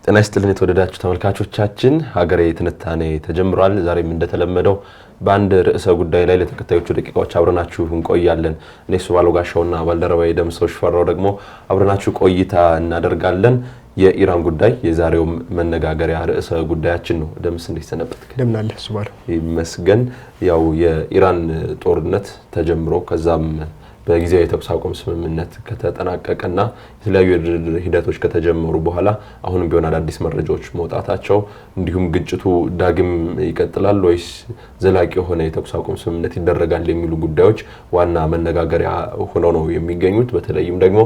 ጤና ይስጥልን የተወደዳችሁ ተመልካቾቻችን፣ ሀገሬ ትንታኔ ተጀምሯል። ዛሬም እንደተለመደው በአንድ ርዕሰ ጉዳይ ላይ ለተከታዮቹ ደቂቃዎች አብረናችሁ እንቆያለን። እኔ ሱባለው ጋሻውና ባልደረባዬ ደምሰው ሽፈራው ደግሞ አብረናችሁ ቆይታ እናደርጋለን። የኢራን ጉዳይ የዛሬው መነጋገሪያ ርዕሰ ጉዳያችን ነው። ደምስ እንዴት ሰነበትክ? እንደምናለህ ሱባለው? ይመስገን። ያው የኢራን ጦርነት ተጀምሮ ከዛም በጊዜያዊ የተኩስ አቁም ስምምነት ከተጠናቀቀና የተለያዩ ሂደቶች ከተጀመሩ በኋላ አሁንም ቢሆን አዳዲስ መረጃዎች መውጣታቸው እንዲሁም ግጭቱ ዳግም ይቀጥላል ወይስ ዘላቂ የሆነ የተኩስ አቁም ስምምነት ይደረጋል የሚሉ ጉዳዮች ዋና መነጋገሪያ ሆነው ነው የሚገኙት። በተለይም ደግሞ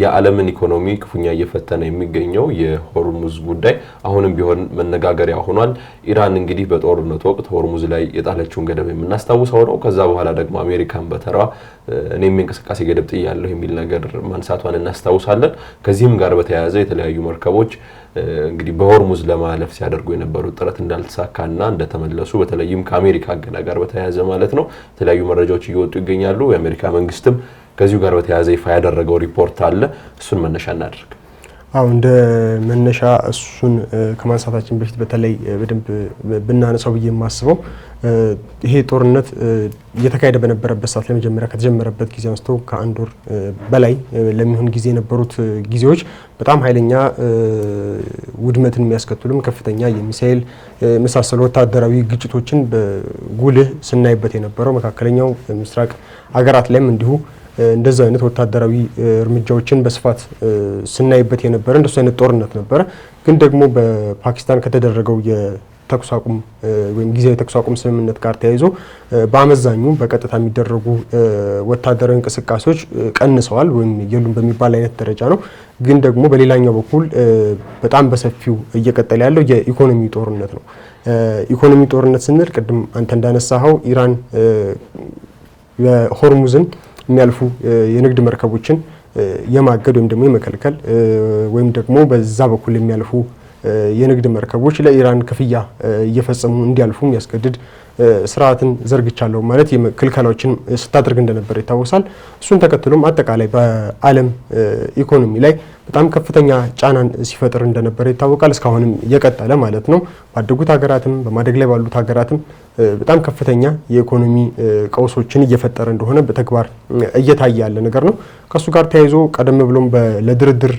የዓለምን ኢኮኖሚ ክፉኛ እየፈተነ የሚገኘው የሆርሙዝ ጉዳይ አሁንም ቢሆን መነጋገሪያ ሆኗል። ኢራን እንግዲህ በጦርነቱ ወቅት ሆርሙዝ ላይ የጣለችውን ገደብ የምናስታውሰው ነው። ከዛ በኋላ ደግሞ አሜሪካን በተራ እኔም እንቅስቃሴ ገደብ ጥያለሁ የሚል ነገር ማንሳቷን እናስታውሳለን። ከዚህም ጋር በተያያዘ የተለያዩ መርከቦች እንግዲህ በሆርሙዝ ለማለፍ ሲያደርጉ የነበሩት ጥረት እንዳልተሳካና እንደተመለሱ በተለይም ከአሜሪካ እገዳ ጋር በተያያዘ ማለት ነው የተለያዩ መረጃዎች እየወጡ ይገኛሉ። የአሜሪካ መንግስትም ከዚሁ ጋር በተያያዘ ይፋ ያደረገው ሪፖርት አለ። እሱን መነሻ እናድርግ። እንደ መነሻ እሱን ከማንሳታችን በፊት በተለይ በደንብ ብናነሳው ብዬ የማስበው ይሄ ጦርነት እየተካሄደ በነበረበት ሰዓት ለመጀመሪያ ከተጀመረበት ጊዜ አንስቶ ከአንድ ወር በላይ ለሚሆን ጊዜ የነበሩት ጊዜዎች በጣም ኃይለኛ ውድመትን የሚያስከትሉም ከፍተኛ የሚሳኤል መሳሰሉ ወታደራዊ ግጭቶችን በጉልህ ስናይበት የነበረው መካከለኛው ምስራቅ ሀገራት ላይም እንዲሁ እንደዛ አይነት ወታደራዊ እርምጃዎችን በስፋት ስናይበት የነበረ እንደሱ አይነት ጦርነት ነበረ። ግን ደግሞ በፓኪስታን ከተደረገው የተኩስ አቁም ወይም ጊዜያዊ የተኩስ አቁም ስምምነት ጋር ተያይዞ በአመዛኙ በቀጥታ የሚደረጉ ወታደራዊ እንቅስቃሴዎች ቀንሰዋል ወይም የሉም በሚባል አይነት ደረጃ ነው። ግን ደግሞ በሌላኛው በኩል በጣም በሰፊው እየቀጠለ ያለው የኢኮኖሚ ጦርነት ነው። ኢኮኖሚ ጦርነት ስንል ቅድም አንተ እንዳነሳኸው ኢራን የሆርሙዝን የሚያልፉ የንግድ መርከቦችን የማገድ ወይም ደግሞ የመከልከል ወይም ደግሞ በዛ በኩል የሚያልፉ የንግድ መርከቦች ለኢራን ክፍያ እየፈጸሙ እንዲያልፉ የሚያስገድድ ስርዓትን ዘርግቻለሁ ማለት የክልከላዎችን ስታደርግ እንደነበር ይታወሳል። እሱን ተከትሎም አጠቃላይ በዓለም ኢኮኖሚ ላይ በጣም ከፍተኛ ጫናን ሲፈጥር እንደነበር ይታወቃል። እስካሁንም እየቀጠለ ማለት ነው። ባደጉት ሀገራትም በማደግ ላይ ባሉት ሀገራትም በጣም ከፍተኛ የኢኮኖሚ ቀውሶችን እየፈጠረ እንደሆነ በተግባር እየታየ ያለ ነገር ነው። ከሱ ጋር ተያይዞ ቀደም ብሎም ለድርድር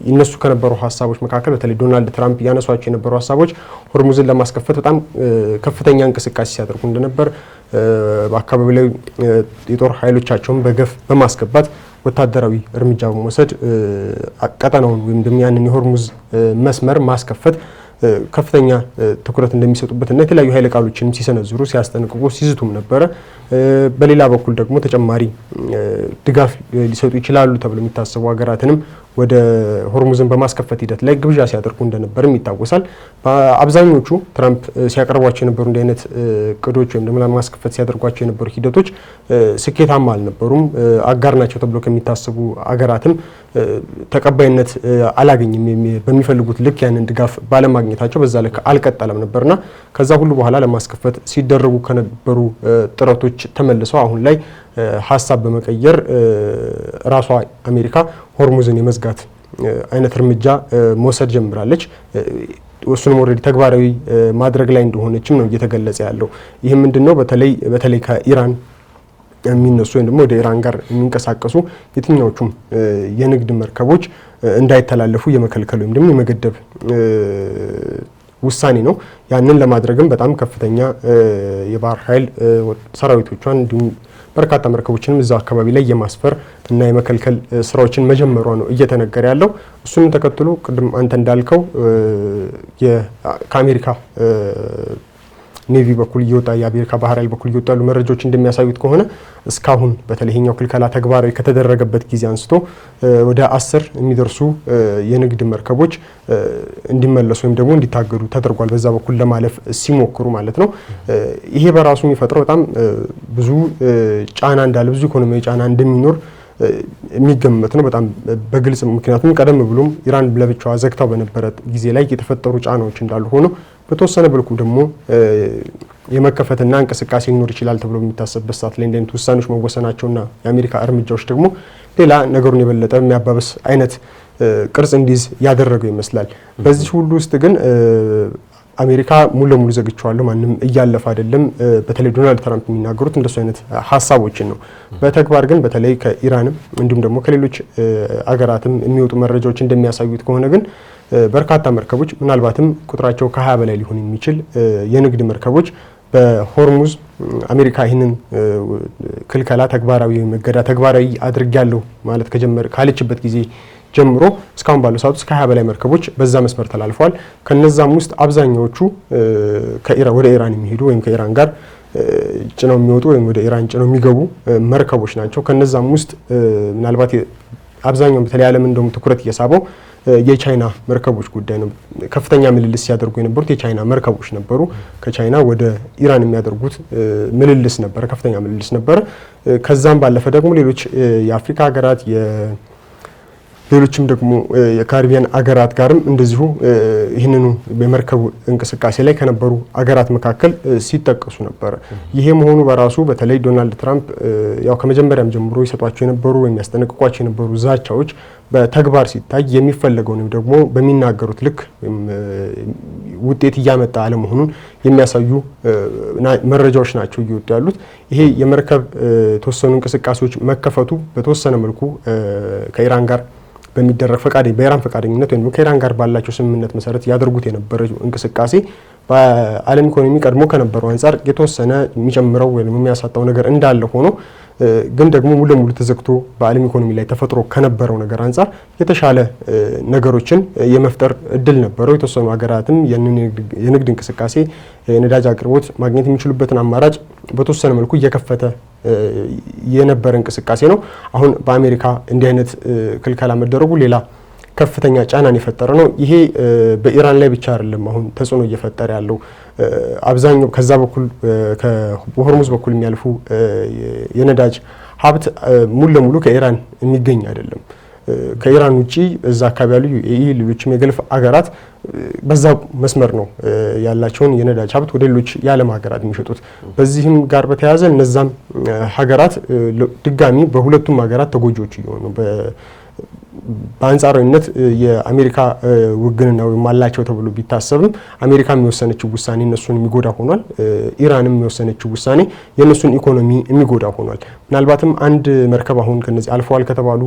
ይነሱ ከነበሩ ሀሳቦች መካከል በተለይ ዶናልድ ትራምፕ ያነሷቸው የነበሩ ሀሳቦች ሆርሙዝን ለማስከፈት በጣም ከፍተኛ እንቅስቃሴ ሲያደርጉ እንደነበር በአካባቢ ላይ የጦር ኃይሎቻቸውን በገፍ በማስገባት ወታደራዊ እርምጃ በመውሰድ ቀጠናውን ወይም ደግሞ ያንን የሆርሙዝ መስመር ማስከፈት ከፍተኛ ትኩረት እንደሚሰጡበትና የተለያዩ ኃይለ ቃሎችንም ሲሰነዝሩ ሲያስጠነቅቁ ሲዝቱም ነበረ። በሌላ በኩል ደግሞ ተጨማሪ ድጋፍ ሊሰጡ ይችላሉ ተብሎ የሚታሰቡ ሀገራትንም ወደ ሆርሙዝን በማስከፈት ሂደት ላይ ግብዣ ሲያደርጉ እንደነበርም ይታወሳል። በአብዛኞቹ ትራምፕ ሲያቀርቧቸው የነበሩ እንዲህ አይነት እቅዶች ወይም ደግሞ ለማስከፈት ሲያደርጓቸው የነበሩ ሂደቶች ስኬታማ አልነበሩም። አጋር ናቸው ተብሎ ከሚታሰቡ ሀገራትም ተቀባይነት አላገኝም። በሚፈልጉት ልክ ያንን ድጋፍ ባለማግኘታቸው በዛ ልክ አልቀጠለም ነበርና ከዛ ሁሉ በኋላ ለማስከፈት ሲደረጉ ከነበሩ ጥረቶች ተመልሰው አሁን ላይ ሀሳብ በመቀየር ራሷ አሜሪካ ሆርሙዝን የመዝጋት አይነት እርምጃ መውሰድ ጀምራለች። እሱንም ኦልሬዲ ተግባራዊ ማድረግ ላይ እንደሆነችም ነው እየተገለጸ ያለው። ይህ ምንድነው? በተለይ ከኢራን የሚነሱ ወይም ደግሞ ወደ ኢራን ጋር የሚንቀሳቀሱ የትኛዎቹም የንግድ መርከቦች እንዳይተላለፉ የመከልከል ወይም ደግሞ የመገደብ ውሳኔ ነው። ያንን ለማድረግም በጣም ከፍተኛ የባህር ኃይል ሰራዊቶቿን እንዲሁም በርካታ መርከቦችንም እዛው አካባቢ ላይ የማስፈር እና የመከልከል ስራዎችን መጀመሯ ነው እየተነገረ ያለው። እሱን ተከትሎ ቅድም አንተ እንዳልከው ከአሜሪካ ኔቪ በኩል እየወጣ የአሜሪካ ባህር ኃይል በኩል እየወጡ ያሉ መረጃዎች እንደሚያሳዩት ከሆነ እስካሁን በተለይኛው ክልከላ ተግባራዊ ከተደረገበት ጊዜ አንስቶ ወደ 10 የሚደርሱ የንግድ መርከቦች እንዲመለሱ ወይም ደግሞ እንዲታገዱ ተደርጓል። በዛ በኩል ለማለፍ ሲሞክሩ ማለት ነው። ይሄ በራሱ የሚፈጥረው በጣም ብዙ ጫና እንዳለ ብዙ ኢኮኖሚያዊ ጫና እንደሚኖር የሚገመት ነው በጣም በግልጽ። ምክንያቱም ቀደም ብሎም ኢራን ለብቻዋ ዘግታው በነበረ ጊዜ ላይ የተፈጠሩ ጫናዎች እንዳሉ ሆኖ በተወሰነ መልኩ ደግሞ የመከፈትና እንቅስቃሴ ሊኖር ይችላል ተብሎ የሚታሰብበት ሰዓት ላይ እንደዚህ ውሳኔዎች መወሰናቸውና የአሜሪካ እርምጃዎች ደግሞ ሌላ ነገሩን የበለጠ የሚያባብስ አይነት ቅርጽ እንዲይዝ ያደረገው ይመስላል። በዚህ ሁሉ ውስጥ ግን አሜሪካ ሙሉ ለሙሉ ዘግቻለሁ ማንም እያለፈ አይደለም። በተለይ ዶናልድ ትራምፕ የሚናገሩት እንደሱ አይነት ሀሳቦችን ነው። በተግባር ግን በተለይ ከኢራንም እንዲሁም ደግሞ ከሌሎች አገራትም የሚወጡ መረጃዎች እንደሚያሳዩት ከሆነ ግን በርካታ መርከቦች ምናልባትም ቁጥራቸው ከ20 በላይ ሊሆን የሚችል የንግድ መርከቦች በሆርሙዝ አሜሪካ ይህንን ክልከላ ተግባራዊ መገዳ ተግባራዊ አድርጊያለሁ ማለት ካለችበት ጊዜ ጀምሮ እስካሁን ባለው ሰዓት ውስጥ ከ20 በላይ መርከቦች በዛ መስመር ተላልፈዋል። ከነዛም ውስጥ አብዛኛዎቹ ወደ ኢራን የሚሄዱ ወይም ከኢራን ጋር ጭነው የሚወጡ ወይም ወደ ኢራን ጭነው የሚገቡ መርከቦች ናቸው። ከነዛም ውስጥ ምናልባት አብዛኛው በተለይ ዓለም እንደውም ትኩረት እየሳበው የቻይና መርከቦች ጉዳይ ነው። ከፍተኛ ምልልስ ሲያደርጉ የነበሩት የቻይና መርከቦች ነበሩ። ከቻይና ወደ ኢራን የሚያደርጉት ምልልስ ነበረ፣ ከፍተኛ ምልልስ ነበረ። ከዛም ባለፈ ደግሞ ሌሎች የአፍሪካ ሀገራት ሌሎችም ደግሞ የካሪቢያን አገራት ጋርም እንደዚሁ ይህንኑ የመርከብ እንቅስቃሴ ላይ ከነበሩ አገራት መካከል ሲጠቀሱ ነበር። ይሄ መሆኑ በራሱ በተለይ ዶናልድ ትራምፕ ያው ከመጀመሪያም ጀምሮ ይሰጧቸው የነበሩ የሚያስጠነቅቋቸው የነበሩ ዛቻዎች በተግባር ሲታይ የሚፈለገው ነው ደግሞ በሚናገሩት ልክ ውጤት እያመጣ አለመሆኑን የሚያሳዩ መረጃዎች ናቸው እየወጡ ያሉት። ይሄ የመርከብ ተወሰኑ እንቅስቃሴዎች መከፈቱ በተወሰነ መልኩ ከኢራን ጋር በሚደረግ በኢራን ፈቃደኝነት ወይም ከኢራን ጋር ባላቸው ስምምነት መሰረት ያደርጉት የነበረው እንቅስቃሴ በዓለም ኢኮኖሚ ቀድሞ ከነበረው አንጻር የተወሰነ የሚጨምረው ወይም የሚያሳጣው ነገር እንዳለ ሆኖ ግን ደግሞ ሙሉ ለሙሉ ተዘግቶ በዓለም ኢኮኖሚ ላይ ተፈጥሮ ከነበረው ነገር አንጻር የተሻለ ነገሮችን የመፍጠር እድል ነበረው። የተወሰኑ ሀገራትም የንግድ እንቅስቃሴ የነዳጅ አቅርቦት ማግኘት የሚችሉበትን አማራጭ በተወሰነ መልኩ እየከፈተ የነበረ እንቅስቃሴ ነው። አሁን በአሜሪካ እንዲህ አይነት ክልከላ መደረጉ ሌላ ከፍተኛ ጫናን የፈጠረ ነው። ይሄ በኢራን ላይ ብቻ አይደለም አሁን ተጽዕኖ እየፈጠረ ያለው። አብዛኛው ከዛ በኩል በሆርሙዝ በኩል የሚያልፉ የነዳጅ ሀብት ሙሉ ለሙሉ ከኢራን የሚገኝ አይደለም። ከኢራን ውጪ እዛ አካባቢ ያሉ ሌሎችም የገልፍ አገራት በዛ መስመር ነው ያላቸውን የነዳጅ ሀብት ወደ ሌሎች የዓለም ሀገራት የሚሸጡት። በዚህም ጋር በተያያዘ እነዛም ሀገራት ድጋሚ በሁለቱም ሀገራት ተጎጂዎች እየሆኑ በአንጻራዊነት የአሜሪካ ውግንና ወይም አላቸው ተብሎ ቢታሰብም አሜሪካ የሚወሰነችው ውሳኔ እነሱን የሚጎዳ ሆኗል። ኢራንም የሚወሰነችው ውሳኔ የእነሱን ኢኮኖሚ የሚጎዳ ሆኗል። ምናልባትም አንድ መርከብ አሁን ከነዚህ አልፈዋል ከተባሉ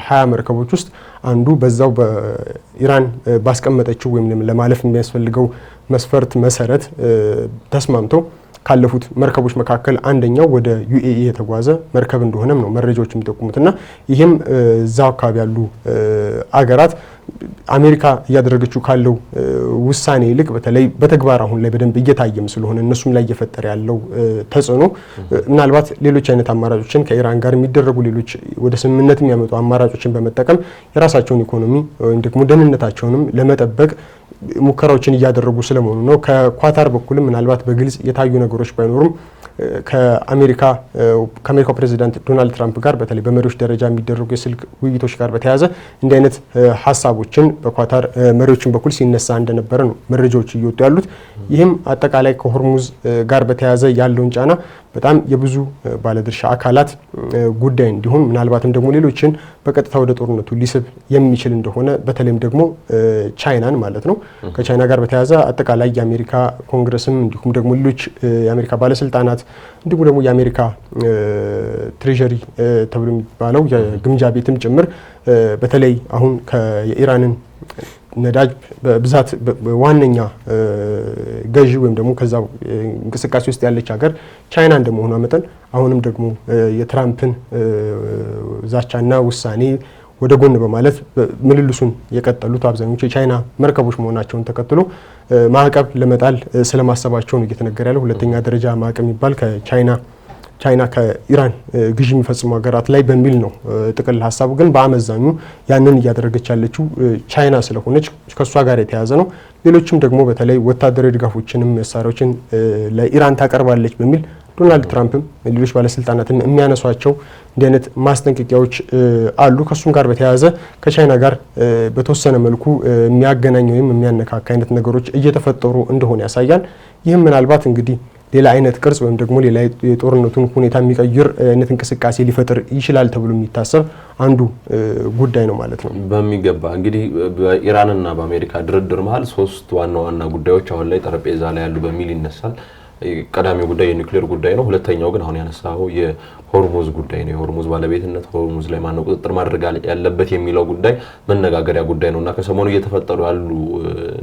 20 መርከቦች ውስጥ አንዱ በዛው በኢራን ባስቀመጠችው ወይም ለማለፍ የሚያስፈልገው መስፈርት መሰረት ተስማምተው ካለፉት መርከቦች መካከል አንደኛው ወደ ዩኤኢ የተጓዘ መርከብ እንደሆነም ነው መረጃዎች የሚጠቁሙትና ይህም እዛው አካባቢ ያሉ አገራት አሜሪካ እያደረገችው ካለው ውሳኔ ይልቅ በተለይ በተግባር አሁን ላይ በደንብ እየታየም ስለሆነ እነሱም ላይ እየፈጠረ ያለው ተጽዕኖ ምናልባት ሌሎች አይነት አማራጮችን ከኢራን ጋር የሚደረጉ ሌሎች ወደ ስምምነት የሚያመጡ አማራጮችን በመጠቀም የራሳቸውን ኢኮኖሚ ወይም ደግሞ ደህንነታቸውንም ለመጠበቅ ሙከራዎችን እያደረጉ ስለመሆኑ ነው። ከኳታር በኩልም ምናልባት በግልጽ የታዩ ነገሮች ባይኖሩም ከአሜሪካው ፕሬዚዳንት ዶናልድ ትራምፕ ጋር በተለይ በመሪዎች ደረጃ የሚደረጉ የስልክ ውይይቶች ጋር በተያያዘ እንዲህ አይነት ሀሳቦችን በኳታር መሪዎችን በኩል ሲነሳ እንደነበረ ነው መረጃዎች እየወጡ ያሉት። ይህም አጠቃላይ ከሆርሙዝ ጋር በተያያዘ ያለውን ጫና በጣም የብዙ ባለድርሻ አካላት ጉዳይ እንዲሆን ምናልባትም ደግሞ ሌሎችን በቀጥታ ወደ ጦርነቱ ሊስብ የሚችል እንደሆነ በተለይም ደግሞ ቻይናን ማለት ነው ከቻይና ጋር በተያያዘ አጠቃላይ የአሜሪካ ኮንግረስም እንዲሁም ደግሞ ሌሎች የአሜሪካ ባለስልጣናት እንዲሁም ደግሞ የአሜሪካ ትሬዠሪ ተብሎ የሚባለው የግምጃ ቤትም ጭምር በተለይ አሁን የኢራንን ነዳጅ በብዛት ዋነኛ ገዢ ወይም ደግሞ ከዛ እንቅስቃሴ ውስጥ ያለች ሀገር ቻይና እንደመሆኗ መጠን አሁንም ደግሞ የትራምፕን ዛቻና ውሳኔ ወደ ጎን በማለት ምልልሱን የቀጠሉት አብዛኞቹ የቻይና መርከቦች መሆናቸውን ተከትሎ ማዕቀብ ለመጣል ስለማሰባቸው ነው እየተነገረ ያለው። ሁለተኛ ደረጃ ማዕቀብ የሚባል ቻይና ከኢራን ግዢ የሚፈጽሙ ሀገራት ላይ በሚል ነው ጥቅል ሀሳቡ። ግን በአመዛኙ ያንን እያደረገች ያለችው ቻይና ስለሆነች ከሷ ጋር የተያያዘ ነው። ሌሎችም ደግሞ በተለይ ወታደራዊ ድጋፎችንም መሳሪያዎችን ለኢራን ታቀርባለች በሚል ዶናልድ ትራምፕም ሌሎች ባለስልጣናትም የሚያነሷቸው እንዲህ አይነት ማስጠንቀቂያዎች አሉ። ከሱም ጋር በተያያዘ ከቻይና ጋር በተወሰነ መልኩ የሚያገናኝ ወይም የሚያነካካ አይነት ነገሮች እየተፈጠሩ እንደሆነ ያሳያል። ይህም ምናልባት እንግዲህ ሌላ አይነት ቅርጽ ወይም ደግሞ ሌላ የጦርነቱን ሁኔታ የሚቀይር አይነት እንቅስቃሴ ሊፈጥር ይችላል ተብሎ የሚታሰብ አንዱ ጉዳይ ነው ማለት ነው። በሚገባ እንግዲህ በኢራንና በአሜሪካ ድርድር መሀል ሶስት ዋና ዋና ጉዳዮች አሁን ላይ ጠረጴዛ ላይ ያሉ በሚል ይነሳል። ቀዳሚው ጉዳይ የኒውክሌር ጉዳይ ነው። ሁለተኛው ግን አሁን ያነሳው የሆርሙዝ ጉዳይ ነው። የሆርሙዝ ባለቤትነት ሆርሙዝ ላይ ማነው ቁጥጥር ማድረግ ያለበት የሚለው ጉዳይ መነጋገሪያ ጉዳይ ነውና ከሰሞኑ እየተፈጠሩ ያሉ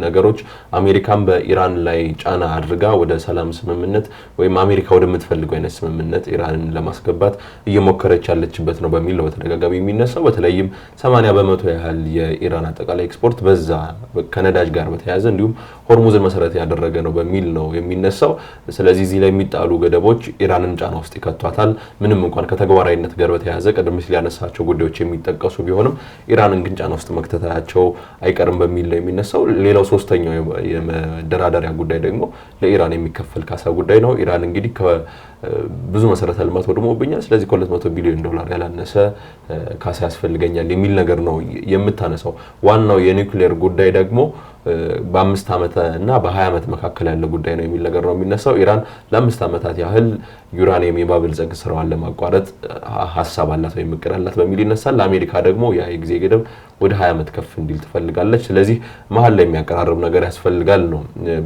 ነገሮች አሜሪካን በኢራን ላይ ጫና አድርጋ ወደ ሰላም ስምምነት ወይም አሜሪካ ወደምትፈልገው አይነት ስምምነት ኢራንን ለማስገባት እየሞከረች ያለችበት ነው በሚል ነው በተደጋጋሚ የሚነሳው። በተለይም 80% ያህል የኢራን አጠቃላይ ኤክስፖርት በዛ ከነዳጅ ጋር በተያያዘ እንዲሁም ሆርሙዝን መሰረት ያደረገ ነው በሚል ነው የሚነሳው። ስለዚህ እዚህ ላይ የሚጣሉ ገደቦች ኢራንን ጫና ውስጥ ይከቷታል። ምንም እንኳን ከተግባራዊነት ጋር በተያያዘ ቀደም ሲል ያነሳቸው ጉዳዮች የሚጠቀሱ ቢሆንም ኢራንን ግን ጫና ውስጥ መክተታቸው አይቀርም በሚል ነው የሚነሳው። ሌላው ሶስተኛው የመደራደሪያ ጉዳይ ደግሞ ለኢራን የሚከፈል ካሳ ጉዳይ ነው። ኢራን እንግዲህ ብዙ መሰረተ ልማት ወድሞብኛል፣ ስለዚህ $200 ቢሊዮን ያላነሰ ካሳ ያስፈልገኛል የሚል ነገር ነው የምታነሳው። ዋናው የኒውክሌር ጉዳይ ደግሞ በ5 ዓመት እና በ20 ዓመት መካከል ያለ ጉዳይ ነው የሚል ነገር ነው የሚነሳው። ኢራን ለ5 ዓመታት ያህል ዩራኒየም የማበልጸግ ስራዋን ለማቋረጥ ሀሳብ አላት ወይም እቅድ አላት በሚል ይነሳል። ለአሜሪካ ደግሞ ያ የጊዜ ገደብ ወደ 20 ዓመት ከፍ እንዲል ትፈልጋለች። ስለዚህ መሀል ላይ የሚያቀራርብ ነገር ያስፈልጋል ነው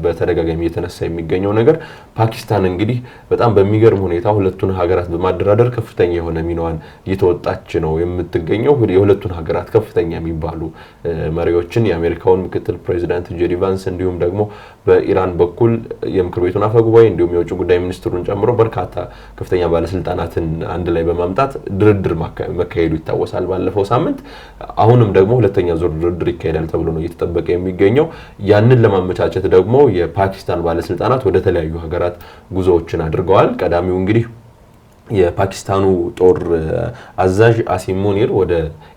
በተደጋጋሚ የተነሳ የሚገኘው ነገር። ፓኪስታን እንግዲህ በጣም በሚገርም ሁኔታ ሁለቱን ሀገራት በማደራደር ከፍተኛ የሆነ ሚናዋን እየተወጣች ነው የምትገኘው። የሁለቱን ሀገራት ከፍተኛ የሚባሉ መሪዎችን የአሜሪካውን ምክትል ፕሬዚዳንት ጄዲ ቫንስ እንዲሁም ደግሞ በኢራን በኩል የምክር ቤቱን አፈጉባኤ እንዲሁም የውጭ ጉዳይ ሚኒስትሩን ጨምሮ በርካታ ከፍተኛ ባለስልጣናትን አንድ ላይ በማምጣት ድርድር መካሄዱ ይታወሳል ባለፈው ሳምንት። አሁንም ደግሞ ሁለተኛ ዙር ድርድር ይካሄዳል ተብሎ ነው እየተጠበቀ የሚገኘው። ያንን ለማመቻቸት ደግሞ የፓኪስታን ባለስልጣናት ወደ ተለያዩ ሀገራት ጉዞዎችን አድርገዋል። ቀዳሚው እንግዲህ የፓኪስታኑ ጦር አዛዥ አሲም ሙኒር ወደ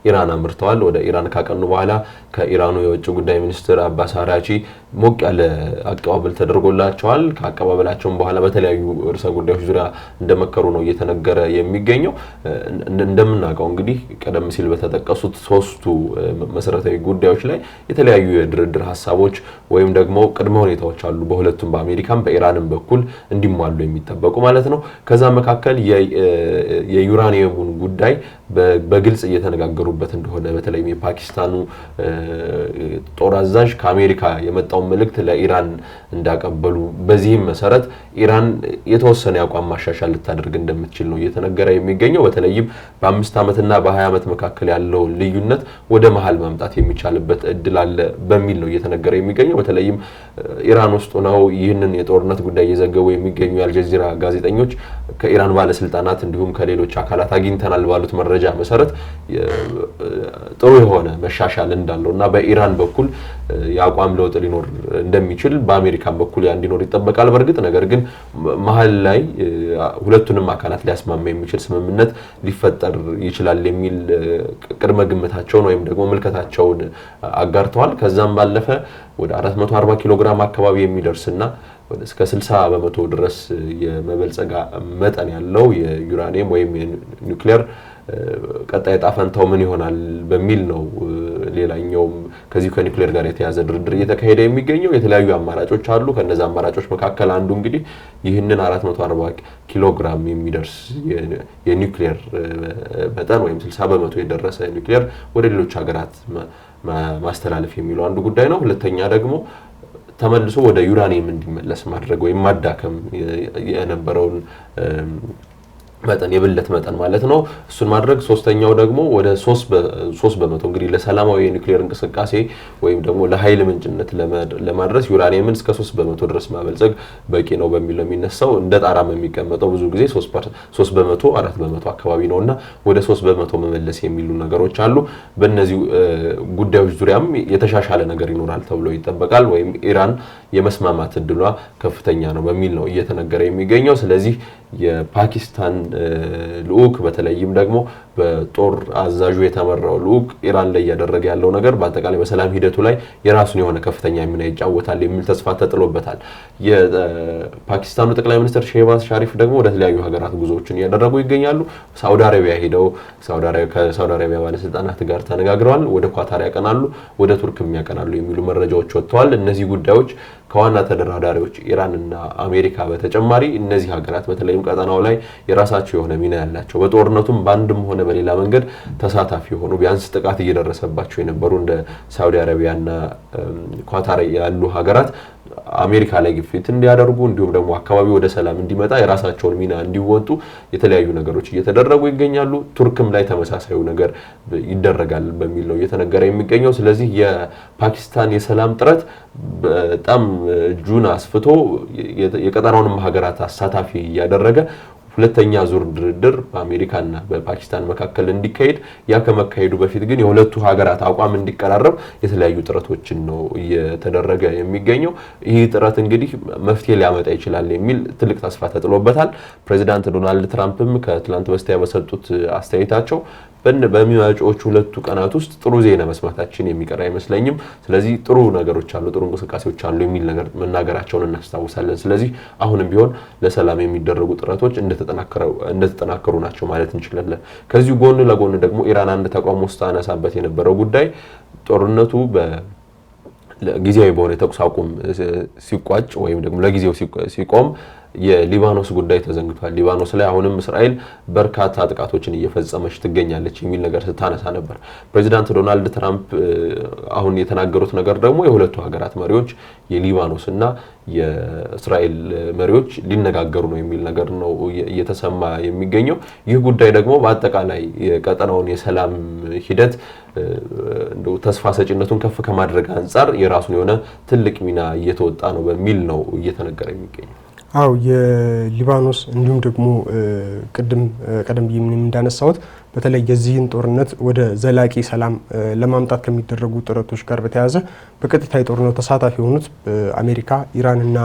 ኢራን አምርተዋል። ወደ ኢራን ካቀኑ በኋላ ከኢራኑ የውጭ ጉዳይ ሚኒስትር አባስ አራቺ ሞቅ ያለ አቀባበል ተደርጎላቸዋል። ከአቀባበላቸውም በኋላ በተለያዩ ርዕሰ ጉዳዮች ዙሪያ እንደመከሩ ነው እየተነገረ የሚገኘው። እንደምናውቀው እንግዲህ ቀደም ሲል በተጠቀሱት ሶስቱ መሰረታዊ ጉዳዮች ላይ የተለያዩ የድርድር ሀሳቦች ወይም ደግሞ ቅድመ ሁኔታዎች አሉ፣ በሁለቱም በአሜሪካም በኢራንም በኩል እንዲሟሉ የሚጠበቁ ማለት ነው። ከዛ መካከል የዩራኒየሙን ጉዳይ በግልጽ እየተነጋገሩበት እንደሆነ በተለይም የፓኪስታኑ ጦር አዛዥ ከአሜሪካ የመጣውን መልእክት ለኢራን እንዳቀበሉ፣ በዚህም መሰረት ኢራን የተወሰነ የአቋም ማሻሻል ልታደርግ እንደምትችል ነው እየተነገረ የሚገኘው። በተለይም በ5 ዓመትና በ20 ዓመት መካከል ያለውን ልዩነት ወደ መሀል ማምጣት የሚቻልበት እድል አለ በሚል ነው እየተነገረ የሚገኘው። በተለይም ኢራን ውስጥ ነው ይህንን የጦርነት ጉዳይ እየዘገቡ የሚገኙ የአልጀዚራ ጋዜጠኞች ከኢራን ባለስልጣናት እንዲሁም ከሌሎች አካላት አግኝተናል ባሉት መረጃ መሰረት ጥሩ የሆነ መሻሻል እንዳለውና በኢራን በኩል የአቋም ለውጥ ሊኖር እንደሚችል በአሜሪካን በኩል ያ እንዲኖር ይጠበቃል። በእርግጥ ነገር ግን መሀል ላይ ሁለቱንም አካላት ሊያስማማ የሚችል ስምምነት ሊፈጠር ይችላል የሚል ቅድመ ግምታቸውን ወይም ደግሞ ምልከታቸውን አጋርተዋል። ከዛም ባለፈ ወደ 440 ኪሎ ግራም አካባቢ የሚደርስና እስከ 60% ድረስ የመበልጸጋ መጠን ያለው የዩራኒየም ወይም የኒውክሌር ቀጣይ ዕጣ ፈንታው ምን ይሆናል በሚል ነው ሌላኛውም ከዚህ ከኒውክሌር ጋር የተያዘ ድርድር እየተካሄደ የሚገኘው። የተለያዩ አማራጮች አሉ። ከነዛ አማራጮች መካከል አንዱ እንግዲህ ይህንን 440 ኪሎ ግራም የሚደርስ የኒውክሌር መጠን ወይም 60% የደረሰ ኒውክሌር ወደ ሌሎች ሀገራት ማስተላለፍ የሚለው አንዱ ጉዳይ ነው። ሁለተኛ ደግሞ ተመልሶ ወደ ዩራኒየም እንዲመለስ ማድረግ ወይም ማዳከም የነበረውን መጠን የብለት መጠን ማለት ነው። እሱን ማድረግ። ሶስተኛው ደግሞ ወደ 3% እንግዲህ ለሰላማዊ የኒውክሌር እንቅስቃሴ ወይም ደግሞ ለኃይል ምንጭነት ለማድረስ ዩራኒየምን እስከ 3% ድረስ ማበልጸግ በቂ ነው በሚል ነው የሚነሳው። እንደ ጣራም የሚቀመጠው ብዙ ጊዜ 3%፣ 4% አካባቢ ነውና ወደ 3% መመለስ የሚሉ ነገሮች አሉ። በእነዚህ ጉዳዮች ዙሪያም የተሻሻለ ነገር ይኖራል ተብሎ ይጠበቃል። ወይም ኢራን የመስማማት እድሏ ከፍተኛ ነው በሚል ነው እየተነገረ የሚገኘው። ስለዚህ የፓኪስታን ልዑክ በተለይም ደግሞ በጦር አዛዡ የተመራው ልዑክ ኢራን ላይ ያደረገ ያለው ነገር በአጠቃላይ በሰላም ሂደቱ ላይ የራሱን የሆነ ከፍተኛ ሚና ይጫወታል የሚል ተስፋ ተጥሎበታል። የፓኪስታኑ ጠቅላይ ሚኒስትር ሼህባዝ ሻሪፍ ደግሞ ወደ ተለያዩ ሀገራት ጉዞዎችን እያደረጉ ይገኛሉ። ሳውዲ አረቢያ ሄደው ከሳውዲ አረቢያ ባለስልጣናት ጋር ተነጋግረዋል። ወደ ኳታር ያቀናሉ፣ ወደ ቱርክም ያቀናሉ የሚሉ መረጃዎች ወጥተዋል። እነዚህ ጉዳዮች ከዋና ተደራዳሪዎች ኢራንና አሜሪካ በተጨማሪ እነዚህ ሀገራት በተለይም ቀጠናው ላይ የራሳቸው የሆነ ሚና ያላቸው በጦርነቱም በአንድም ሆነ በሌላ መንገድ ተሳታፊ የሆኑ ቢያንስ ጥቃት እየደረሰባቸው የነበሩ እንደ ሳውዲ አረቢያና ኳታር ያሉ ሀገራት አሜሪካ ላይ ግፊት እንዲያደርጉ እንዲሁም ደግሞ አካባቢው ወደ ሰላም እንዲመጣ የራሳቸውን ሚና እንዲወጡ የተለያዩ ነገሮች እየተደረጉ ይገኛሉ። ቱርክም ላይ ተመሳሳዩ ነገር ይደረጋል በሚል ነው እየተነገረ የሚገኘው። ስለዚህ የፓኪስታን የሰላም ጥረት በጣም እጁን አስፍቶ የቀጠናውንም ሀገራት አሳታፊ እያደረገ ሁለተኛ ዙር ድርድር በአሜሪካና በፓኪስታን መካከል እንዲካሄድ ያ ከመካሄዱ በፊት ግን የሁለቱ ሀገራት አቋም እንዲቀራረብ የተለያዩ ጥረቶችን ነው እየተደረገ የሚገኘው። ይህ ጥረት እንግዲህ መፍትሄ ሊያመጣ ይችላል የሚል ትልቅ ተስፋ ተጥሎበታል። ፕሬዚዳንት ዶናልድ ትራምፕም ከትላንት በስቲያ በሰጡት አስተያየታቸው በሚመጪዎቹ ሁለቱ ቀናት ውስጥ ጥሩ ዜና መስማታችን የሚቀር አይመስለኝም። ስለዚህ ጥሩ ነገሮች አሉ፣ ጥሩ እንቅስቃሴዎች አሉ የሚል ነገር መናገራቸውን እናስታውሳለን። ስለዚህ አሁንም ቢሆን ለሰላም የሚደረጉ ጥረቶች እንደተጠናከሩ ናቸው ማለት እንችላለን። ከዚሁ ጎን ለጎን ደግሞ ኢራን አንድ ተቃውሞ ስታነሳበት የነበረው ጉዳይ ጦርነቱ ጊዜያዊ በሆነ የተኩስ አቁም ሲቋጭ ወይም ደግሞ ለጊዜው ሲቆም የሊባኖስ ጉዳይ ተዘንግቷል። ሊባኖስ ላይ አሁንም እስራኤል በርካታ ጥቃቶችን እየፈጸመች ትገኛለች የሚል ነገር ስታነሳ ነበር። ፕሬዚዳንት ዶናልድ ትራምፕ አሁን የተናገሩት ነገር ደግሞ የሁለቱ ሀገራት መሪዎች የሊባኖስና የእስራኤል መሪዎች ሊነጋገሩ ነው የሚል ነገር ነው እየተሰማ የሚገኘው። ይህ ጉዳይ ደግሞ በአጠቃላይ የቀጠናውን የሰላም ሂደት እንደው ተስፋ ሰጪነቱን ከፍ ከማድረግ አንጻር የራሱን የሆነ ትልቅ ሚና እየተወጣ ነው በሚል ነው እየተነገረ የሚገኘው። አው የሊባኖስ እንዲሁም ደግሞ ቀደም ብዬ እንዳነሳሁት በተለይ የዚህን ጦርነት ወደ ዘላቂ ሰላም ለማምጣት ከሚደረጉ ጥረቶች ጋር በተያያዘ በቀጥታ የጦርነቱ ተሳታፊ የሆኑት አሜሪካ፣ ኢራንና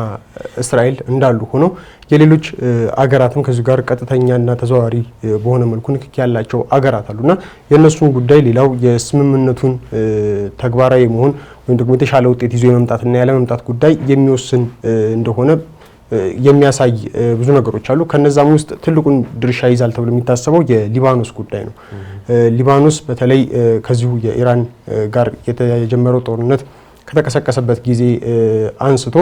እስራኤል እንዳሉ ሆኖ የሌሎች አገራትም ከዚህ ጋር ቀጥተኛና ተዘዋዋሪ በሆነ መልኩ ንክኪ ያላቸው አገራት አሉና የእነሱን ጉዳይ ሌላው የስምምነቱን ተግባራዊ መሆን ወይም ደግሞ የተሻለ ውጤት ይዞ የመምጣትና ያለ መምጣት ጉዳይ የሚወስን እንደሆነ የሚያሳይ ብዙ ነገሮች አሉ። ከነዛም ውስጥ ትልቁን ድርሻ ይዛል ተብሎ የሚታሰበው የሊባኖስ ጉዳይ ነው። ሊባኖስ በተለይ ከዚሁ የኢራን ጋር የተጀመረው ጦርነት ከተቀሰቀሰበት ጊዜ አንስቶ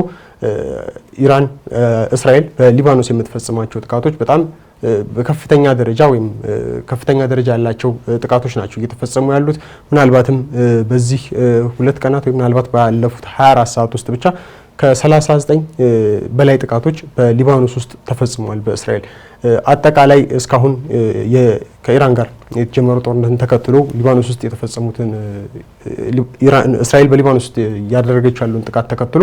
እስራኤል በሊባኖስ የምትፈጽማቸው ጥቃቶች በጣም በከፍተኛ ደረጃ ወይም ከፍተኛ ደረጃ ያላቸው ጥቃቶች ናቸው እየተፈጸሙ ያሉት። ምናልባትም በዚህ 2 ቀናት ወይ ምናልባት ባለፉት 24 ሰዓት ውስጥ ብቻ ከ39 በላይ ጥቃቶች በሊባኖስ ውስጥ ተፈጽመዋል በእስራኤል። አጠቃላይ እስካሁን ከኢራን ጋር የተጀመረው ጦርነትን ተከትሎ ሊባኖስ ውስጥ የተፈጸሙትን እስራኤል በሊባኖስ ውስጥ ያደረገች ያለውን ጥቃት ተከትሎ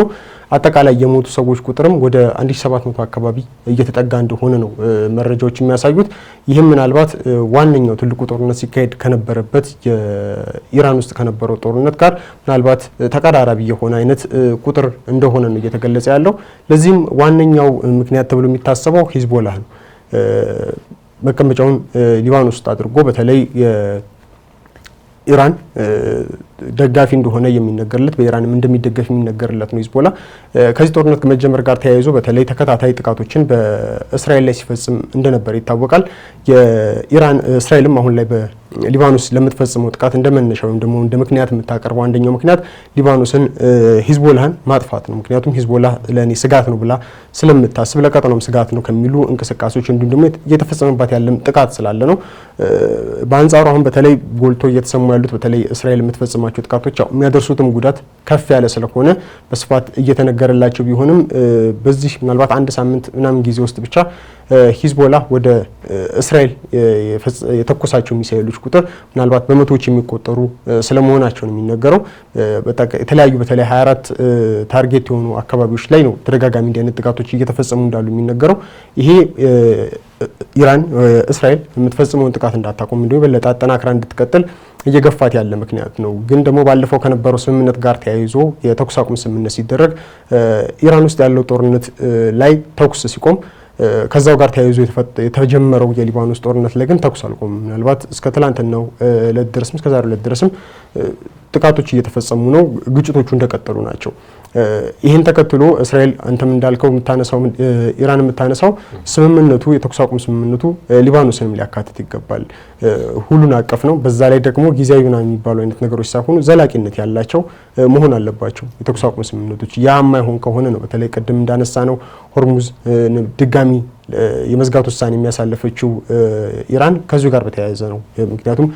አጠቃላይ የሞቱ ሰዎች ቁጥርም ወደ 1700 አካባቢ እየተጠጋ እንደሆነ ነው መረጃዎች የሚያሳዩት። ይህም ምናልባት ዋነኛው ትልቁ ጦርነት ሲካሄድ ከነበረበት የኢራን ውስጥ ከነበረው ጦርነት ጋር ምናልባት ተቀራራቢ የሆነ አይነት ቁጥር እንደሆነ ነው እየተገለጸ ያለው። ለዚህም ዋነኛው ምክንያት ተብሎ የሚታሰበው ሂዝቦላህ ነው። መቀመጫውን ሊባኖስ ውስጥ አድርጎ በተለይ ኢራን ደጋፊ እንደሆነ የሚነገርለት በኢራንም እንደሚደገፍ የሚነገርለት ነው ሂዝቦላ። ከዚህ ጦርነት ከመጀመር ጋር ተያይዞ በተለይ ተከታታይ ጥቃቶችን በእስራኤል ላይ ሲፈጽም እንደነበር ይታወቃል። እስራኤልም አሁን ላይ በሊባኖስ ለምትፈጽመው ጥቃት እንደመነሻ ወይም ደግሞ እንደ ምክንያት የምታቀርበው አንደኛው ምክንያት ሊባኖስን ሂዝቦላህን ማጥፋት ነው። ምክንያቱም ሂዝቦላ ለእኔ ስጋት ነው ብላ ስለምታስብ ለቀጠናውም ስጋት ነው ከሚሉ እንቅስቃሴዎች እንዲሁም ደግሞ እየተፈጸመባት ያለም ጥቃት ስላለ ነው። በአንጻሩ አሁን በተለይ ጎልቶ እየተሰሙ ያሉት በተለይ እስራኤል የምትፈጽማቸው ጥቃቶች የሚያደርሱትም ጉዳት ከፍ ያለ ስለሆነ በስፋት እየተነገረላቸው ቢሆንም በዚህ ምናልባት 1 ሳምንት ምናምን ጊዜ ውስጥ ብቻ ሂዝቦላ ወደ እስራኤል የተኮሳቸው ሚሳኤሎች ቁጥር ምናልባት በመቶዎች የሚቆጠሩ ስለመሆናቸው ነው የሚነገረው። የተለያዩ በተለይ 24 ታርጌት የሆኑ አካባቢዎች ላይ ነው ተደጋጋሚ እንዲህ አይነት ጥቃቶች እየተፈጸሙ እንዳሉ የሚነገረው። ይሄ እስራኤል የምትፈጽመውን ጥቃት እንዳታቆም እንዲሁ የበለጠ አጠናክራ እንድትቀጥል እየገፋት ያለ ምክንያት ነው። ግን ደግሞ ባለፈው ከነበረው ስምምነት ጋር ተያይዞ የተኩስ አቁም ስምምነት ሲደረግ ኢራን ውስጥ ያለው ጦርነት ላይ ተኩስ ሲቆም ከዛው ጋር ተያይዞ የተጀመረው የሊባኖስ ጦርነት ላይ ግን ተኩስ አልቆመም። ምናልባት እስከ ትላንትናው ዕለት ድረስም እስከ ዛሬው ዕለት ድረስም ጥቃቶች እየተፈጸሙ ነው። ግጭቶቹ እንደቀጠሉ ናቸው። ይህን ተከትሎ እስራኤል አንተም እንዳልከው ኢራን የምታነሳው ስምምነቱ የተኩስ አቁም ስምምነቱ ሊባኖስንም ሊያካትት ይገባል፣ ሁሉን አቀፍ ነው። በዛ ላይ ደግሞ ጊዜያዊ ምናምን የሚባሉ አይነት ነገሮች ሳይሆኑ ዘላቂነት ያላቸው መሆን አለባቸው የተኩስ አቁም ስምምነቶች። ያ የማይሆን ከሆነ ነው በተለይ ቅድም እንዳነሳ ነው ሆርሙዝ ድጋሚ የመዝጋት ውሳኔ የሚያሳለፈችው ኢራን ከዚሁ ጋር በተያያዘ ነው። ምክንያቱም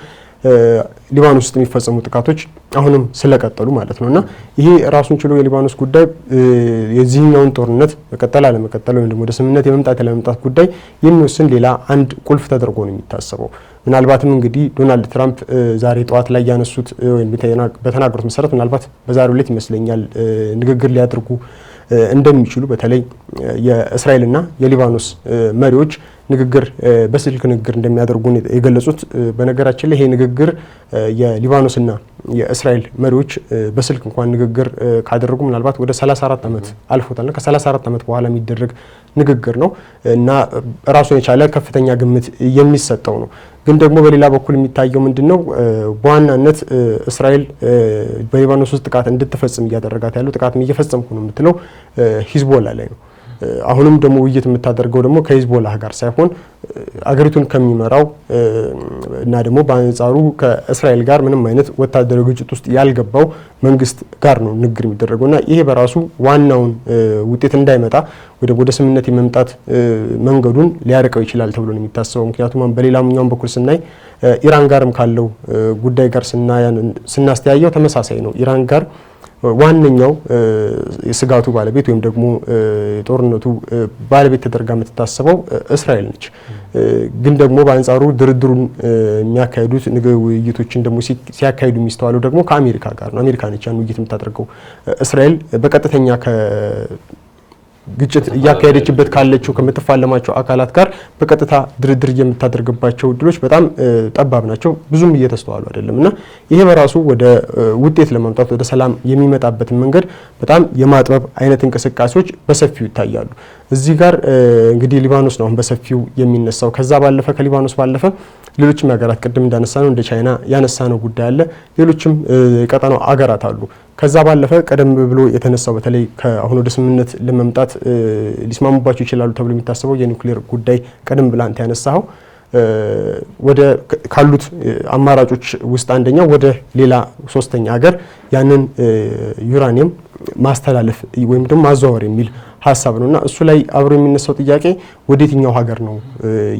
ሊባኖስ ውስጥ የሚፈጸሙ ጥቃቶች አሁንም ስለቀጠሉ ማለት ነውና ይሄ ራሱን ችሎ የሊባኖስ ጉዳይ የዚህኛውን ጦርነት መቀጠል አለመቀጠል ወይም ደግሞ ወደ ስምምነት የመምጣት ያለመምጣት ጉዳይ የሚወስን ሌላ አንድ ቁልፍ ተደርጎ ነው የሚታሰበው። ምናልባትም እንግዲህ ዶናልድ ትራምፕ ዛሬ ጠዋት ላይ ያነሱት ወይም በተናገሩት መሰረት ምናልባት በዛሬው ዕለት ይመስለኛል ንግግር ሊያደርጉ እንደሚችሉ በተለይ የእስራኤልና የሊባኖስ መሪዎች ንግግር በስልክ ንግግር እንደሚያደርጉ የገለጹት። በነገራችን ላይ ይሄ ንግግር የሊባኖስና የእስራኤል መሪዎች በስልክ እንኳን ንግግር ካደረጉ ምናልባት ወደ 34 ዓመት አልፎታልና ከ34 ዓመት በኋላ የሚደረግ ንግግር ነው እና ራሱን የቻለ ከፍተኛ ግምት የሚሰጠው ነው። ግን ደግሞ በሌላ በኩል የሚታየው ምንድነው? በዋናነት እስራኤል በሊባኖስ ውስጥ ጥቃት እንድትፈጽም እያደረጋት ያለው ጥቃትም እየፈጸምኩ ነው የምትለው ሂዝቦላ ላይ ነው። አሁንም ደግሞ ውይይት የምታደርገው ደግሞ ከሂዝቦላ ጋር ሳይሆን አገሪቱን ከሚመራው እና ደግሞ በአንጻሩ ከእስራኤል ጋር ምንም አይነት ወታደራዊ ግጭት ውስጥ ያልገባው መንግስት ጋር ነው ንግግር የሚደረገውና ይሄ በራሱ ዋናውን ውጤት እንዳይመጣ ወደ ስምምነት የመምጣት መንገዱን ሊያርቀው ይችላል ተብሎ ነው የሚታሰበው። ምክንያቱም በሌላኛው በኩል ስናይ ኢራን ጋርም ካለው ጉዳይ ጋር ስናስተያየው ተመሳሳይ ነው። ኢራን ጋር ዋነኛው የስጋቱ ባለቤት ወይም ደግሞ የጦርነቱ ባለቤት ተደርጋ የምትታሰበው እስራኤል ነች። ግን ደግሞ በአንጻሩ ድርድሩን የሚያካሂዱት ውይይቶችን ደግሞ ሲያካሂዱ የሚስተዋለው ደግሞ ከአሜሪካ ጋር ነው። አሜሪካ ነች ያን ውይይት የምታደርገው። እስራኤል በቀጥተኛ ግጭት እያካሄደችበት ካለችው ከምትፋለማቸው አካላት ጋር በቀጥታ ድርድር የምታደርግባቸው እድሎች በጣም ጠባብ ናቸው፣ ብዙም እየተስተዋሉ አይደለምና ይሄ በራሱ ወደ ውጤት ለማምጣት ወደ ሰላም የሚመጣበትን መንገድ በጣም የማጥበብ አይነት እንቅስቃሴዎች በሰፊው ይታያሉ። እዚህ ጋር እንግዲህ ሊባኖስ ነው አሁን በሰፊው የሚነሳው። ከዛ ባለፈ ከሊባኖስ ባለፈ ሌሎችም ሀገራት ቅድም እንዳነሳ ነው እንደ ቻይና ያነሳ ነው ጉዳይ አለ። ሌሎችም የቀጠናው ሀገራት አሉ። ከዛ ባለፈ ቀደም ብሎ የተነሳው በተለይ አሁን ወደ ስምምነት ለመምጣት ሊስማሙባቸው ይችላሉ ተብሎ የሚታሰበው የኒውክሌር ጉዳይ ቀደም ብላ አንተ ያነሳው ወደ ካሉት አማራጮች ውስጥ አንደኛው ወደ ሌላ ሶስተኛ ሀገር ያንን ዩራኒየም ማስተላለፍ ወይም ደግሞ ማዘዋወር የሚል ሀሳብ ነውና እሱ ላይ አብሮ የሚነሳው ጥያቄ ወደ የትኛው ሀገር ነው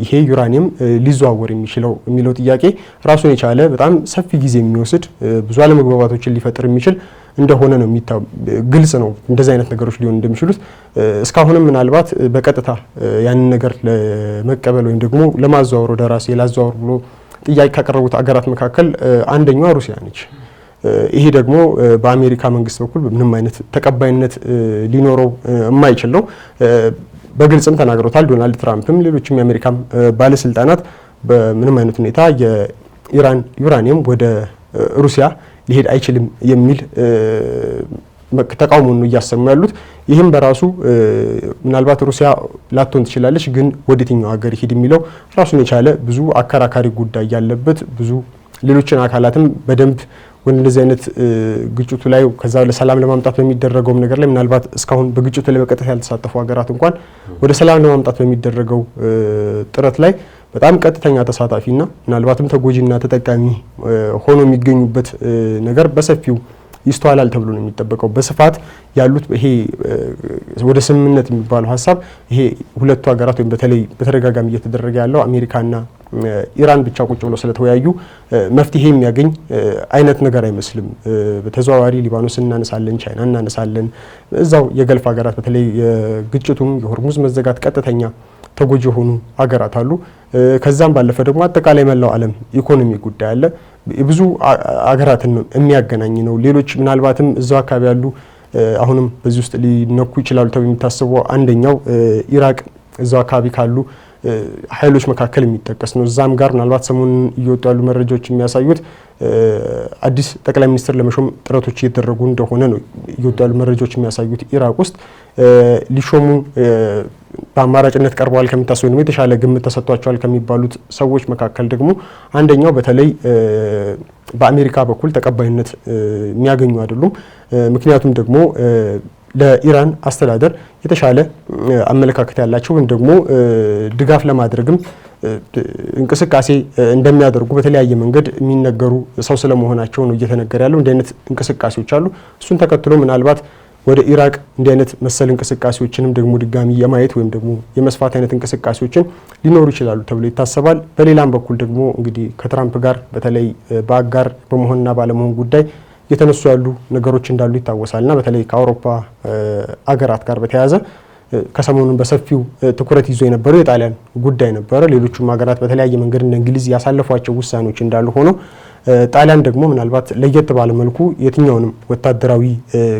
ይሄ ዩራኒየም ሊዘዋወር የሚችለው የሚለው ጥያቄ ራሱን የቻለ በጣም ሰፊ ጊዜ የሚወስድ ብዙ አለመግባባቶችን ሊፈጥር የሚችል እንደሆነ ነው ግልጽ ነው። እንደዚህ አይነት ነገሮች ሊሆን እንደሚችሉት እስካሁንም ምናልባት በቀጥታ ያንን ነገር ለመቀበል ወይም ደግሞ ለማዘዋወር ወደ ራስ ላዘዋወር ብሎ ጥያቄ ካቀረቡት አገራት መካከል አንደኛዋ ሩሲያ ነች። ይሄ ደግሞ በአሜሪካ መንግስት በኩል ምንም አይነት ተቀባይነት ሊኖረው የማይችል ነው። በግልጽም ተናግሮታል ዶናልድ ትራምፕም ሌሎችም የአሜሪካም ባለስልጣናት በምንም አይነት ሁኔታ የኢራን ዩራኒየም ወደ ሩሲያ ሊሄድ አይችልም የሚል ተቃውሞ ነው እያሰሙ ያሉት። ይህም በራሱ ምናልባት ሩሲያ ላትሆን ትችላለች፣ ግን ወደየትኛው ሀገር ይሄድ የሚለው ራሱን የቻለ ብዙ አከራካሪ ጉዳይ ያለበት ብዙ ሌሎችን አካላትም በደንብ ወደ እንደዚህ አይነት ግጭቱ ላይ ከዛ ለሰላም ለማምጣት በሚደረገው ነገር ላይ ምናልባት እስካሁን በግጭቱ ላይ በቀጥታ ያልተሳተፉ ሀገራት እንኳን ወደ ሰላም ለማምጣት በሚደረገው ጥረት ላይ በጣም ቀጥተኛ ተሳታፊና ምናልባትም ተጎጂና ተጠቃሚ ሆኖ የሚገኙበት ነገር በሰፊው ይስተዋላል ተብሎ ነው የሚጠበቀው። በስፋት ያሉት ይሄ ወደ ስምምነት የሚባለው ሀሳብ ይሄ ሁለቱ ሀገራት ወይም በተለይ በተደጋጋሚ እየተደረገ ያለው አሜሪካና ኢራን ብቻ ቁጭ ብለው ስለተወያዩ መፍትሄ የሚያገኝ አይነት ነገር አይመስልም። በተዘዋዋሪ ሊባኖስ እናነሳለን፣ ቻይና እናነሳለን፣ እዛው የገልፍ ሀገራት በተለይ የግጭቱም የሆርሙዝ መዘጋት ቀጥተኛ ተጎጂ የሆኑ ሀገራት አሉ። ከዛም ባለፈ ደግሞ አጠቃላይ መላው ዓለም ኢኮኖሚ ጉዳይ አለ። ብዙ ሀገራትን የሚያገናኝ ነው። ሌሎች ምናልባትም እዛው አካባቢ ያሉ አሁንም በዚህ ውስጥ ሊነኩ ይችላሉ ተብሎ የሚታሰበው አንደኛው ኢራቅ እዛው አካባቢ ካሉ ኃይሎች መካከል የሚጠቀስ ነው። እዛም ጋር ምናልባት ሰሞኑን እየወጡ ያሉ መረጃዎች የሚያሳዩት አዲስ ጠቅላይ ሚኒስትር ለመሾም ጥረቶች እየተደረጉ እንደሆነ ነው እየወጡ ያሉ መረጃዎች የሚያሳዩት። ኢራቅ ውስጥ ሊሾሙ በአማራጭነት ቀርበዋል ከሚታሰቡ ነው የተሻለ ግምት ተሰጥቷቸዋል ከሚባሉት ሰዎች መካከል ደግሞ አንደኛው በተለይ በአሜሪካ በኩል ተቀባይነት የሚያገኙ አይደሉም። ምክንያቱም ደግሞ ለኢራን አስተዳደር የተሻለ አመለካከት ያላቸው ወይም ደግሞ ድጋፍ ለማድረግም እንቅስቃሴ እንደሚያደርጉ በተለያየ መንገድ የሚነገሩ ሰው ስለመሆናቸው ነው እየተነገረ ያለው። እንዲህ አይነት እንቅስቃሴዎች አሉ። እሱን ተከትሎ ምናልባት ወደ ኢራቅ እንዲህ አይነት መሰል እንቅስቃሴዎችንም ደግሞ ድጋሚ የማየት ወይም ደግሞ የመስፋት አይነት እንቅስቃሴዎችን ሊኖሩ ይችላሉ ተብሎ ይታሰባል። በሌላም በኩል ደግሞ እንግዲህ ከትራምፕ ጋር በተለይ በአጋር በመሆንና ባለመሆን ጉዳይ የተነሱ ያሉ ነገሮች እንዳሉ ይታወሳልና በተለይ ከአውሮፓ አገራት ጋር በተያያዘ ከሰሞኑን በሰፊው ትኩረት ይዞ የነበረው የጣሊያን ጉዳይ ነበረ። ሌሎቹም ሀገራት በተለያየ መንገድ እንደ እንግሊዝ ያሳለፏቸው ውሳኔዎች እንዳሉ ሆኖ ጣሊያን ደግሞ ምናልባት ለየት ባለ መልኩ የትኛውንም ወታደራዊ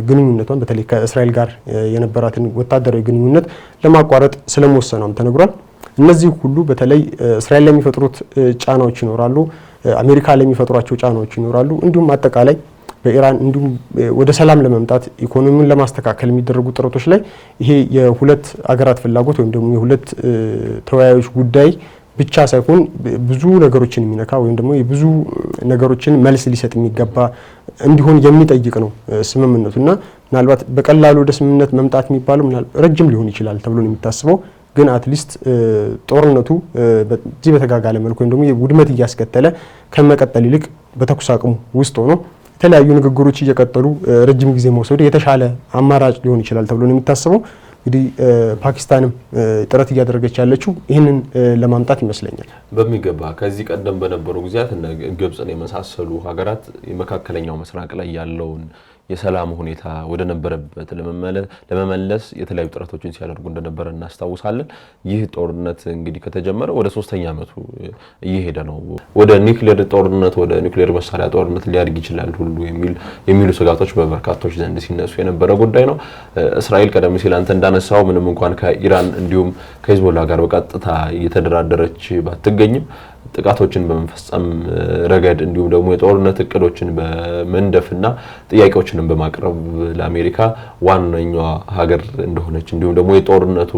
ግንኙነቷን በተለይ ከእስራኤል ጋር የነበራትን ወታደራዊ ግንኙነት ለማቋረጥ ስለመወሰኗም ተነግሯል። እነዚህ ሁሉ በተለይ እስራኤል ላይ የሚፈጥሩት ጫናዎች ይኖራሉ፣ አሜሪካ ላይ የሚፈጥሯቸው ጫናዎች ይኖራሉ። እንዲሁም አጠቃላይ በኢራን እንዲሁም ወደ ሰላም ለመምጣት ኢኮኖሚውን ለማስተካከል የሚደረጉ ጥረቶች ላይ ይሄ የሁለት አገራት ፍላጎት ወይም ደግሞ የሁለት ተወያዮች ጉዳይ ብቻ ሳይሆን ብዙ ነገሮችን የሚነካ ወይም ደግሞ የብዙ ነገሮችን መልስ ሊሰጥ የሚገባ እንዲሆን የሚጠይቅ ነው ስምምነቱና ምናልባት በቀላሉ ወደ ስምምነት መምጣት የሚባለው ረጅም ሊሆን ይችላል ተብሎ ነው የሚታስበው። ግን አትሊስት ጦርነቱ በዚህ በተጋጋለ መልኩ ወይም ደግሞ ውድመት እያስከተለ ከመቀጠል ይልቅ በተኩስ አቁሙ ውስጥ ሆኖ የተለያዩ ንግግሮች እየቀጠሉ ረጅም ጊዜ መውሰዱ የተሻለ አማራጭ ሊሆን ይችላል ተብሎ ነው የሚታሰበው። እንግዲህ ፓኪስታንም ጥረት እያደረገች ያለችው ይህንን ለማምጣት ይመስለኛል። በሚገባ ከዚህ ቀደም በነበሩ ጊዜያት እነ ግብጽን የመሳሰሉ ሀገራት የመካከለኛው ምስራቅ ላይ ያለውን የሰላም ሁኔታ ወደ ነበረበት ለመመለስ የተለያዩ ጥረቶችን ሲያደርጉ እንደነበረ እናስታውሳለን። ይህ ጦርነት እንግዲህ ከተጀመረ ወደ 3ኛ ዓመቱ እየሄደ ነው። ወደ ኒውክሌር ጦርነት ወደ ኒውክሌር መሳሪያ ጦርነት ሊያድግ ይችላል ሁሉ የሚሉ ስጋቶች በበርካቶች ዘንድ ሲነሱ የነበረ ጉዳይ ነው። እስራኤል ቀደም ሲል አንተ እንዳነሳው ምንም እንኳን ከኢራን እንዲሁም ከሂዝቦላ ጋር በቀጥታ እየተደራደረች ባትገኝም ጥቃቶችን በመፈጸም ረገድ እንዲሁም ደግሞ የጦርነት እቅዶችን በመንደፍና ጥያቄዎችንም በማቅረብ ለአሜሪካ ዋነኛዋ ሀገር እንደሆነች እንዲሁም ደግሞ የጦርነቱ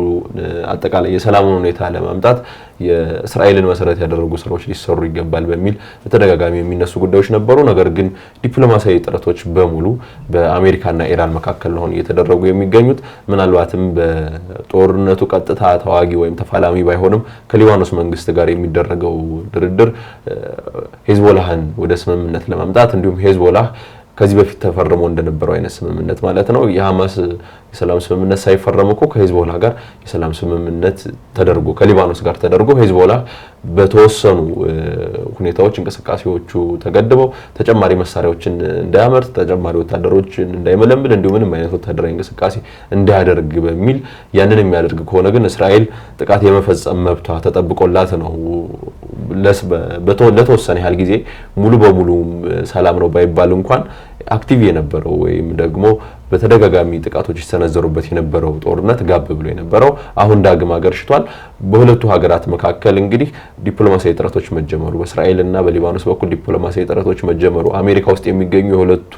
አጠቃላይ የሰላሙን ሁኔታ ለማምጣት የእስራኤልን መሰረት ያደረጉ ስራዎች ሊሰሩ ይገባል በሚል በተደጋጋሚ የሚነሱ ጉዳዮች ነበሩ። ነገር ግን ዲፕሎማሲያዊ ጥረቶች በሙሉ በአሜሪካና ኢራን መካከል ነው እየተደረጉ የሚገኙት። ምናልባትም በጦርነቱ ቀጥታ ተዋጊ ወይም ተፋላሚ ባይሆንም ከሊባኖስ መንግስት ጋር የሚደረገው ድርድር ሂዝቦላህን ወደ ስምምነት ለማምጣት እንዲሁም ሂዝቦላህ ከዚህ በፊት ተፈርሞ እንደነበረው አይነት ስምምነት ማለት ነው የሐማስ የሰላም ስምምነት ሳይፈረም እኮ ከሂዝቦላ ጋር የሰላም ስምምነት ተደርጎ ከሊባኖስ ጋር ተደርጎ ሂዝቦላ በተወሰኑ ሁኔታዎች እንቅስቃሴዎቹ ተገድበው ተጨማሪ መሳሪያዎችን እንዳያመርት ተጨማሪ ወታደሮችን እንዳይመለምል እንዲሁም ምንም አይነት ወታደራዊ እንቅስቃሴ እንዳያደርግ በሚል ያንን የሚያደርግ ከሆነ ግን እስራኤል ጥቃት የመፈጸም መብቷ ተጠብቆላት ነው ለተወሰነ ያህል ጊዜ ሙሉ በሙሉ ሰላም ነው ባይባል እንኳን አክቲቭ የነበረው ወይም ደግሞ በተደጋጋሚ ጥቃቶች ሲሰነዘሩበት የነበረው ጦርነት ጋብ ብሎ የነበረው አሁን ዳግም አገርሽቷል። በሁለቱ ሀገራት መካከል እንግዲህ ዲፕሎማሲያዊ ጥረቶች መጀመሩ በእስራኤልና በሊባኖስ በኩል ዲፕሎማሲያዊ ጥረቶች መጀመሩ አሜሪካ ውስጥ የሚገኙ የሁለቱ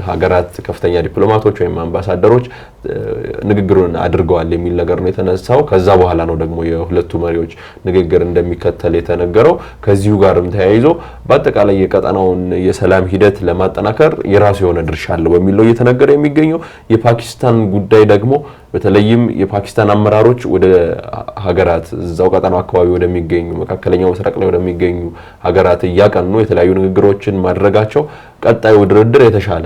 ሀገራት ከፍተኛ ዲፕሎማቶች ወይም አምባሳደሮች ንግግሩን አድርገዋል የሚል ነገር ነው የተነሳው። ከዛ በኋላ ነው ደግሞ የሁለቱ መሪዎች ንግግር እንደሚከተል የተነገረው። ከዚሁ ጋርም ተያይዞ በአጠቃላይ የቀጠናውን የሰላም ሂደት ለማጠናከር የራሱ የሆነ ድርሻ አለው በሚለው እየተነገረ የሚገኘው የፓኪስታን ጉዳይ ደግሞ በተለይም የፓኪስታን አመራሮች ወደ ሀገራት እዛው ቀጠናው አካባቢ ወደሚገኙ መካከለኛው ምስራቅ ላይ ወደሚገኙ ሀገራት እያቀኑ የተለያዩ ንግግሮችን ማድረጋቸው ቀጣዩ ድርድር የተሻለ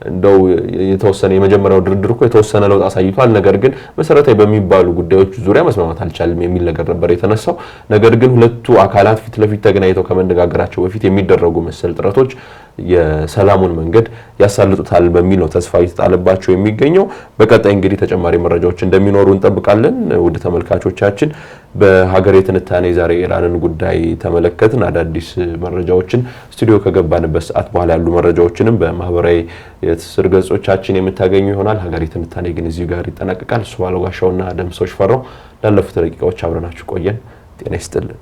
እንደው የተወሰነ የመጀመሪያው ድርድር እኮ የተወሰነ ለውጥ አሳይቷል። ነገር ግን መሰረታዊ በሚባሉ ጉዳዮች ዙሪያ መስማማት አልቻለም የሚል ነገር ነበር የተነሳው። ነገር ግን ሁለቱ አካላት ፊት ለፊት ተገናኝተው ከመነጋገራቸው በፊት የሚደረጉ መሰል ጥረቶች የሰላሙን መንገድ ያሳልጡታል በሚል ነው ተስፋ እየተጣለባቸው የሚገኘው። በቀጣይ እንግዲህ ተጨማሪ መረጃዎች እንደሚኖሩ እንጠብቃለን። ውድ ተመልካቾቻችን በሀገሬ ትንታኔ ዛሬ ኢራንን ጉዳይ ተመለከትን። አዳዲስ መረጃዎችን ስቱዲዮ ከገባንበት ሰዓት በኋላ ያሉ መረጃዎችንም በማህበራዊ የትስስር ገጾቻችን የምታገኙ ይሆናል። ሀገሬ ትንታኔ ግን እዚሁ ጋር ይጠናቀቃል። እሱ ባለጋሻውና ደምሶሽ ፈራው ላለፉት ደቂቃዎች አብረናችሁ ቆየን። ጤና ይስጥልን።